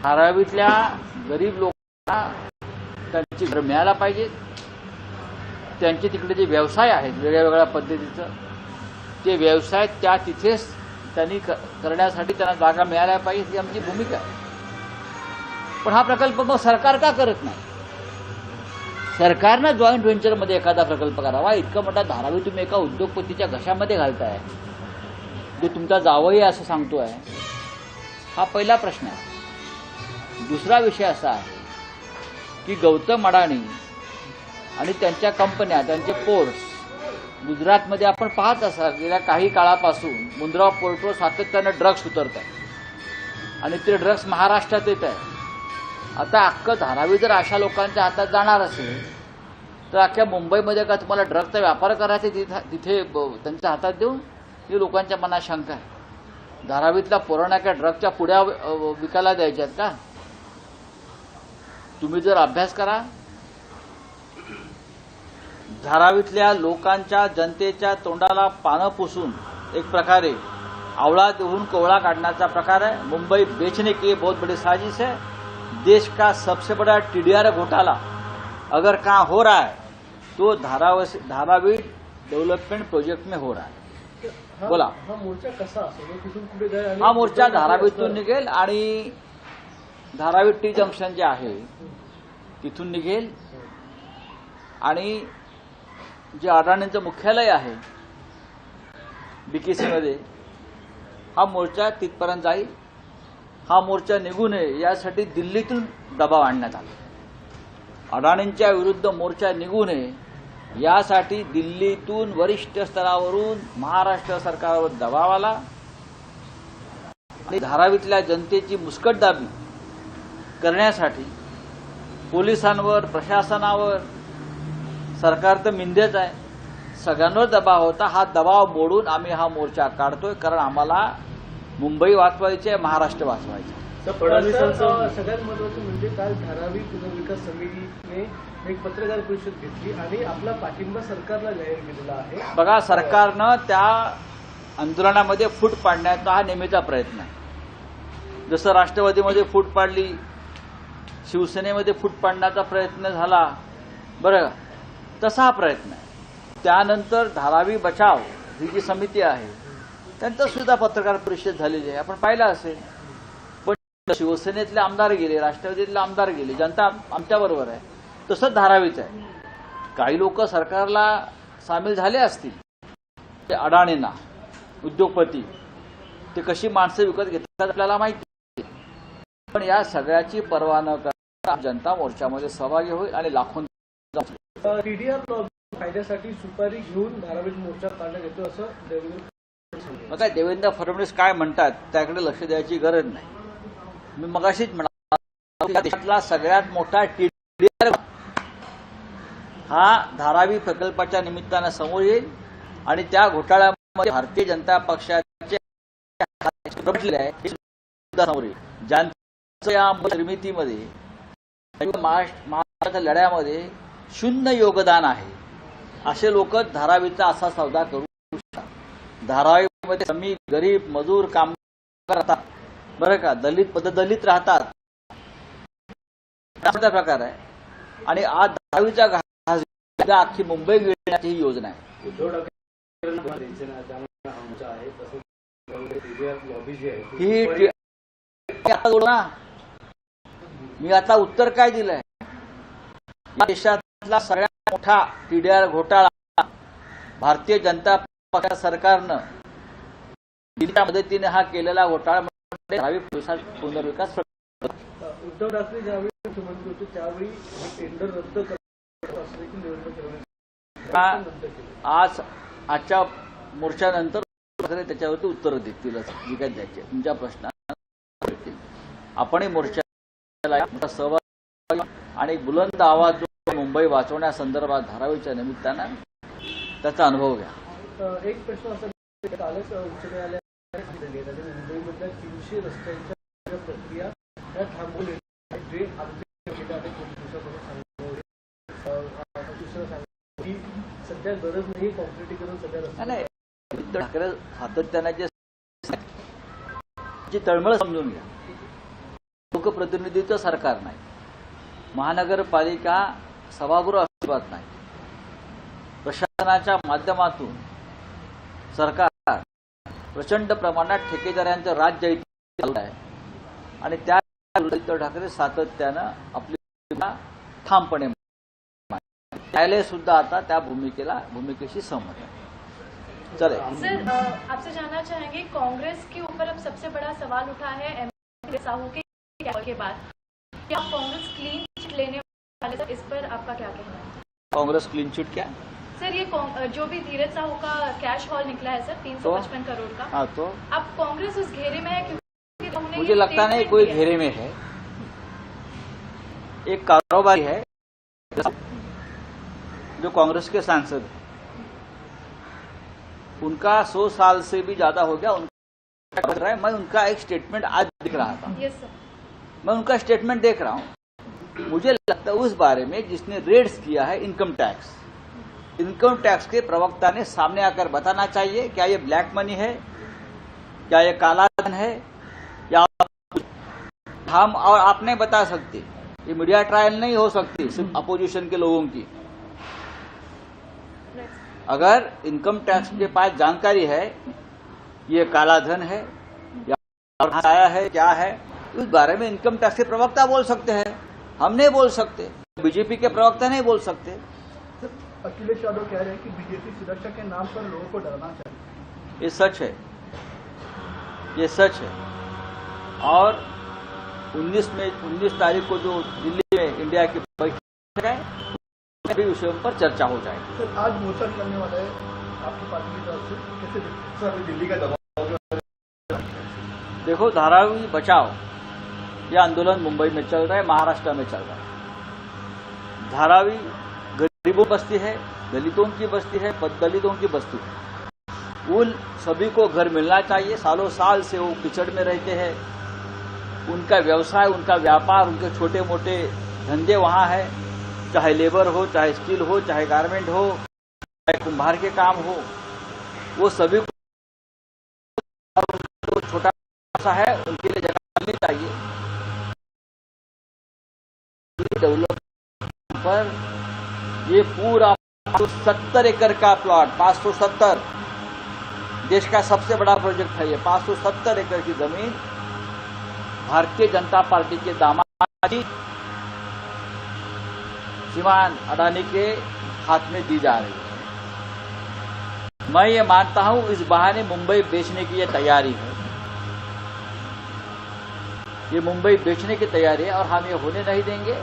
धारावीतल्या गरीब लोकांना त्यांची घर मिळायला पाहिजे, त्यांचे तिकडे जे व्यवसाय आहेत वेगळ्या वेगळ्या पद्धतीचं ते व्यवसाय त्या तिथेच त्यांनी करण्यासाठी त्यांना जागा मिळायला पाहिजे, ही आमची भूमिका आहे. पण हा प्रकल्प मग सरकार का करत नाही? सरकारनं जॉईंट व्हेंचरमध्ये एखादा प्रकल्प करावा. इतकं मोठा धारावी तुम्ही एका उद्योगपतीच्या घशामध्ये घालताय, जो तुमचा जावई असं सांगतोय. हा पहिला प्रश्न आहे. दुसरा विषय असा आहे की गौतम अडाणी आणि त्यांच्या कंपन्या, त्यांचे पोर्ट्स गुजरातमध्ये आपण पाहत असाल गेल्या काही काळापासून मुंद्रा पोर्टवर सातत्यानं ड्रग्स उतरत आहे आणि ते ड्रग्स महाराष्ट्रात येत आहे. आता अख्खं धारावी जर अशा लोकांच्या हातात जाणार असेल तर अख्ख्या मुंबईमध्ये का तुम्हाला ड्रग्सचा व्यापार करायचा तिथे त्यांच्या हातात देऊन? ही लोकांच्या मनात शंका आहे. धारावीतल्या पोरांना काय ड्रग्सच्या पुड्या विकायला द्यायच्यात का? तुम्ही जर अभ्यास करा, धारावीतल्या लोकांच्या जनतेच्या तोंडाला पानं पुसून एक प्रकारे आवळा देऊन कोवळा काढण्याचा प्रकार है. मुंबई बेचने की बहुत बड़ी साजिश है. देश का सबसे बड़ा टीडीआर घोटाला अगर कहाँ हो रहा है तो धारावी डेव्हलपमेंट प्रोजेक्ट में हो रहा है. बोला, हा मोर्चा कसा असेल? कुठून कुठे जाईल? हा मोर्चा धारावीतून निघेल आणि धारावी टी जंक्शन जे आहे तिथून निघेल आणि जे अडाणींचं मुख्यालय आहे बीकेसीमध्ये हा मोर्चा तिथपर्यंत जाईल. हा मोर्चा निघू नये यासाठी दिल्लीतून दबाव आणण्यात आला. अडाणींच्या विरुद्ध मोर्चा निघू नये यासाठी दिल्लीतून वरिष्ठ स्तरावरून महाराष्ट्र सरकारवर दबाव आला आणि धारावीतल्या जनतेची मुस्कटदाबी करण्यासाठी पोलिसांवर, प्रशासनावर, सरकार तर मिंदेच आहे, सगळ्यांवर दबाव होता. हा दबाव मोडून आम्ही हा मोर्चा काढतोय, कारण आम्हाला मुंबई वाचवायची आहे, महाराष्ट्र वाचवायचं. सगळ्यात महत्वाचं म्हणजे काल धारावी पुनर्विकास समितीने एक पत्रकार परिषद घेतली आणि आपला पाठिंबा सरकारला जाहीर केलेला आहे. बघा, सरकारनं त्या आंदोलनामध्ये फूट पाडण्याचा हा नेहमीचा प्रयत्न आहे. जसं राष्ट्रवादीमध्ये फूट पाडली, शिवसेनेमध्ये फूट पाडण्याचा प्रयत्न झाला, बरं, तसा हा प्रयत्न आहे. त्यानंतर धारावी बचाव ही जी समिती आहे त्यांचं सुद्धा पत्रकार परिषद झालेली आहे, आपण पाहिलं असेल. पण शिवसेनेतले आमदार गेले, राष्ट्रवादीतले आमदार गेले, जनता आमच्याबरोबर आहे. तसंच धारावीचं आहे. काही लोक सरकारला सामील झाले असतील, ते अडाणींना, उद्योगपती, ते कशी माणसं विकत घेतात आपल्याला माहिती. पण या सगळ्याची पर्वा न करता जनता मोर्चामध्ये सहभागी होईल आणि लाखों टीडीआर फायद्यासाठी सुपारी घेऊन धारावीत मोर्चा काढण्यात येतो असं देवेंद्र देवेंद्र फडणवीस काय म्हणतात त्याकडे लक्ष द्यायची गरज नाही. मी मगाशीच म्हणालो, देशातला सगळ्यात मोठा टीडीआर हा धारावी प्रकल्पाच्या निमित्तानं समोर येईल आणि त्या घोटाळ्यामध्ये भारतीय जनता पक्षाचे समोर येईल. ज्यांचं या निर्मितीमध्ये महाराष्ट्राच्या लढ्यामध्ये शून्य योगदान आहे असे लोक धारावीचा असा सौदा करू शकतात. धारावीमध्ये कमी गरीब मजूर कामगार राहतात, बरं का, दलित राहतात, असा प्रकार आहे. आणि आज धारावीचा घास अख्खी मुंबई गिळण्याची ही योजना आहे. ही मी आता उत्तर काय दिलंय? या देशातला सगळ्यात मोठा टीडीआर घोटाळा भारतीय जनता पक्ष सरकारनं दिल्लीच्या मदतीने हा केलेला घोटाळा धारावी पुनर्विकास. उद्धव ठाकरे ज्यावेळी मुख्यमंत्री होते त्यावेळी टेंडर रद्द करत असल्याची निवडणूक आजच्या मोर्चानंतर त्याच्यावरती उत्तर देतील जी काय द्यायचे तुमच्या प्रश्नाला. आपणही मोर्चाला सहभागी आणि बुलंद आवाज जो मुंबई वाचवण्यासंदर्भात धारावीच्या निमित्तानं त्याचा अनुभव घ्या. एक प्रश्न असा, कालच उच्च न्यायालयाने मुंबईमधल्या 300 रस्त्यांच्या प्रक्रिया त्या थांबवल्या जे की सध्या गरज नाही कॉन्क्रिटीकरण सध्या नाही. ठाकरे सातत्याने जे तळमळ समजून घ्या. लोकप्रतिनिधीचं सरकार नाही, महानगरपालिका सभागृह अस्तित्वात नाही, प्रशासनाच्या माध्यमातून सरकार प्रचंड प्रमाणात ठेकेदारांचं राज्य इथे चालू आहे आणि त्या उद्धव ठाकरे सातत्यानं आपली भूमिका ठामपणे न्यायालय सुद्धा आता त्या भूमिकेशी सहमत आहे. चले सर, आपसे जानना चाहेंगे, कांग्रेस के ऊपर अब सबसे बड़ा सवाल उठा है एम साहू के बाद, क्या कांग्रेस क्लीन चिट लेने वाले सर, इस पर आपका क्या कहना है? कांग्रेस क्लीन चिट क्या? सर, ये जो भी धीरज साहू का कैश हॉल निकला है सर 355 करोड़ का, हाँ, तो अब कांग्रेस उस घेरे में है क्योंकि मुझे लगता नहीं कोई घेरे में है, एक कारोबारी है जो कांग्रेस के सांसद हैं, उनका 100 साल से भी ज्यादा हो गया, उनका कर रहा है। मैं उनका एक स्टेटमेंट आज दिख रहा था, यस सर, मैं उनका स्टेटमेंट देख रहा हूं। मुझे लगता है उस बारे में जिसने रेड्स किया है इनकम टैक्स के प्रवक्ता ने सामने आकर बताना चाहिए, क्या ये ब्लैक मनी है, क्या ये काला धन है, या हम और आप नहीं बता सकते। ये मीडिया ट्रायल नहीं हो सकती सिर्फ अपोजिशन के लोगों की। अगर इनकम टैक्स के पास जानकारी है ये काला धन है या आया है क्या है, उस बारे में इनकम टैक्स के प्रवक्ता बोल सकते हैं, हम नहीं बोल सकते, बीजेपी के प्रवक्ता नहीं बोल सकते। अखिलेश यादव कह रहे हैं कि बीजेपी सुरक्षा के नाम पर लोगों को डरना चाहिए। ये सच है, ये सच है। और 19 तारीख को जो दिल्ली में इंडिया की बैठक है सभी विषयों पर चर्चा हो जाएगी। सर, आज मोर्चा निकलने वाला है आपकी पार्टी की तरफ से, कैसे देखते हैं? सर, अभी दिल्ली का दबाव देखो, धारावी बचाओ ये आंदोलन मुंबई में चल रहा है, महाराष्ट्र में चल रहा है। धारावी गरीबों की बस्ती है, दलितों की बस्ती है, दलितों की बस्ती है। उन सभी को घर मिलना चाहिए। सालों साल से वो किचड़ में रहते हैं, उनका व्यवसाय, उनका व्यापार, उनके छोटे मोटे धंधे वहां है, चाहे लेबर हो, चाहे स्टील हो, चाहे गारमेंट हो, चाहे कुंभार के काम हो, वो सभी को छोटा सा है उनके लिए जगह मिलनी चाहिए। डेवलपमेंट पर ये पूरा 570 एकड़ का प्लॉट, 570 देश का सबसे बड़ा प्रोजेक्ट है ये। 570 एकड़ की जमीन भारतीय जनता पार्टी के दामाद श्रीमान अडानी के हाथ में दी जा रही है। मैं ये मानता हूं इस बहाने मुंबई बेचने की ये तैयारी है, ये मुंबई बेचने की तैयारी है और हम ये होने नहीं देंगे।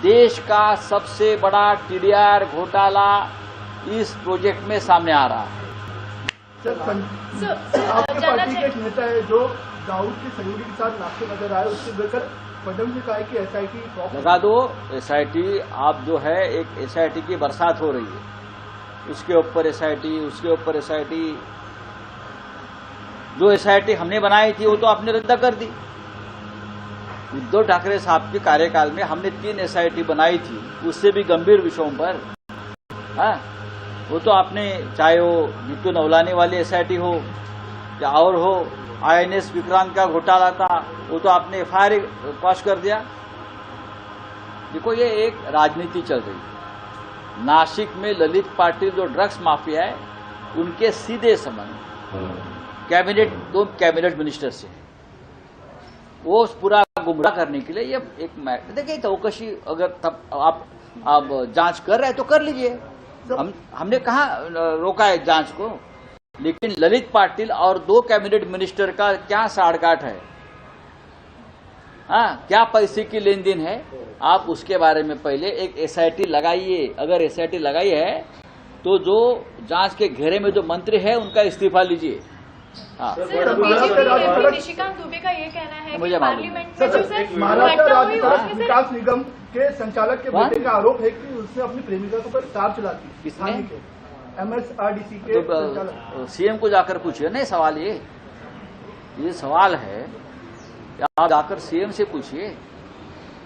देश का सबसे बड़ा टीडीआर घोटाला इस प्रोजेक्ट में सामने आ रहा है। आपके पार्टी के एक नेता है जो दाऊद की सहयोगी के साथ नाश्ते नजर आए, उससे लेकर फडणवीस ने कहा कि एसआईटी लगा दो। एसआईटी आप जो है एक एसआईटी की बरसात हो रही है, उसके ऊपर एसआईटी, उसके ऊपर एसआईटी। जो एसआईटी हमने बनाई थी वो तो आपने रद्द कर दी। उद्धव ठाकरे साहब के कार्यकाल में हमने 3 एसआईटी बनाई थी, उससे भी गंभीर विषयों पर। हाँ, वो तो आपने, चाहे वो नीतू नवलानी वाली एसआईटी हो या और हो, आईएनएस विक्रांत का घोटाला था, वो तो आपने एफआईआर पास कर दिया। देखो, ये एक राजनीति चल रही है। नासिक में ललित पाटिल जो ड्रग्स माफिया है, उनके सीधे संबंध दो कैबिनेट मिनिस्टर से, वो पूरा गुमराह करने के लिए ये एक देखिए चौकसी, अगर तब आप जांच कर रहे हैं तो कर लीजिए। हमने कहा रोका है जांच को, लेकिन ललित पाटिल और 2 कैबिनेट मिनिस्टर का क्या साड़गांठ है, हाँ, क्या पैसे की लेन देन है, आप उसके बारे में पहले एक एसआईटी लगाइए। अगर एसआईटी लगाई है तो जो जांच के घेरे में जो मंत्री है उनका इस्तीफा लीजिए। हाँ, निशिकांत दुबे का ये कहना है कि पार्लियामेंट में जो सर महाराष्ट्र राज्य सड़क विकास निगम के संचालक के बेटे का आरोप है कि उसने अपनी प्रेमिका को पर कार चला दी। किसने? MSRDC के तो सीएम को जाकर पूछिए। नहीं, सवाल ये सवाल है, आप जाकर सीएम से पूछिए।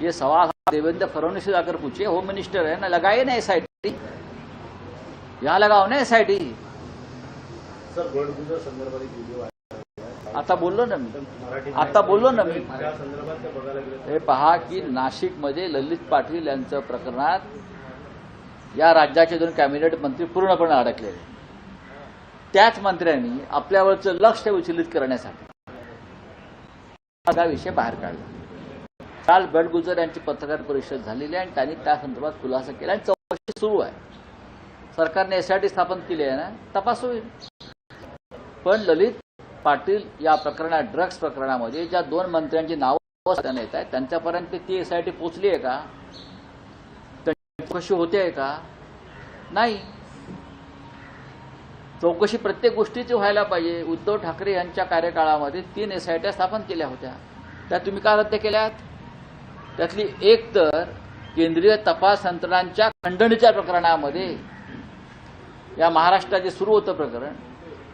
ये सवाल देवेंद्र फडणवीस से जाकर पूछिए, होम मिनिस्टर है ना, लगाइए ना एसआईटी, यहाँ लगाओ ना एसआईटी। सर, गोल्ड संदर्भात वीडियो आता बोललो ना मी त्या संदर्भात ते बघायला गेलं हे पहा की नाशिकमध्ये ललित पाटील यांचं प्रकरणात या राज्याचे 2 कॅबिनेट मंत्री पूर्णपणे अडकलेले. त्याच मंत्र्यांनी आपल्यावरचं लक्ष विचलित करण्यासाठी हा विषय बाहेर काढला. काल बडगुजर यांची पत्रकार परिषद झालेली आहे आणि त्यांनी त्या संदर्भात खुलासा केला आणि चौकशी सुरू आहे. सरकारने SIT स्थापन केली आहे ना, तपास होईल. पण ललित पाटील या प्रकरणात, ड्रग्ज प्रकरणामध्ये ज्या 2 मंत्र्यांची नावं येत आहेत त्यांच्यापर्यंत ती SIT पोचली आहे का? चौकशी होते आहे का? नाही. चौकशी प्रत्येक गोष्टीची व्हायला पाहिजे. उद्धव ठाकरे यांच्या कार्यकाळामध्ये 3 SIT स्थापन केल्या होत्या. त्या तुम्ही का रद्द केल्यात? त्यातली एक तर केंद्रीय तपास यंत्रणांच्या खंडणीच्या प्रकरणामध्ये या महाराष्ट्रात जे सुरू होतं प्रकरण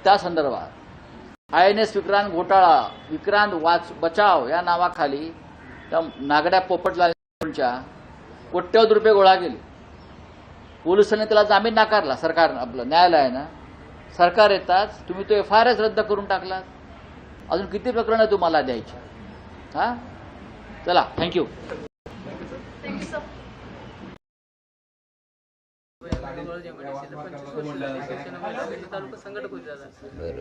त्या संदर्भात INS विक्रांत घोटाळा, विक्रांत बचाव या नावाखाली त्या नागड्या पोपटलालच्या कोट्यवधी रुपये गोळा केले. पोलिसांनी त्याला जामीन नाकारला. सरकार आपलं न्यायालयानं. सरकार येताच तुम्ही तो FIRच रद्द करून टाकलात. अजून किती प्रकरणं तुम्हाला द्यायची? हा, चला, थँक्यू. Thank you sir. तालुका संघटक होते दादा.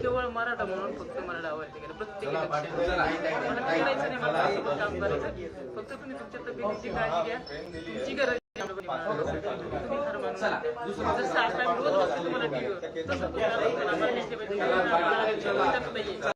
केवळ मराठा म्हणून फक्त मराठा आवडते गेलं प्रत्येक मला करायचं नाही. मला सोबत काम करायचं. फक्त तुम्ही तुमच्या तब्येतीची काळजी घ्या. तुमची गरज तुम्ही खरं मानून जसं आता रोज बघतो तुम्हाला टीव्हीवर तसं तुम्हाला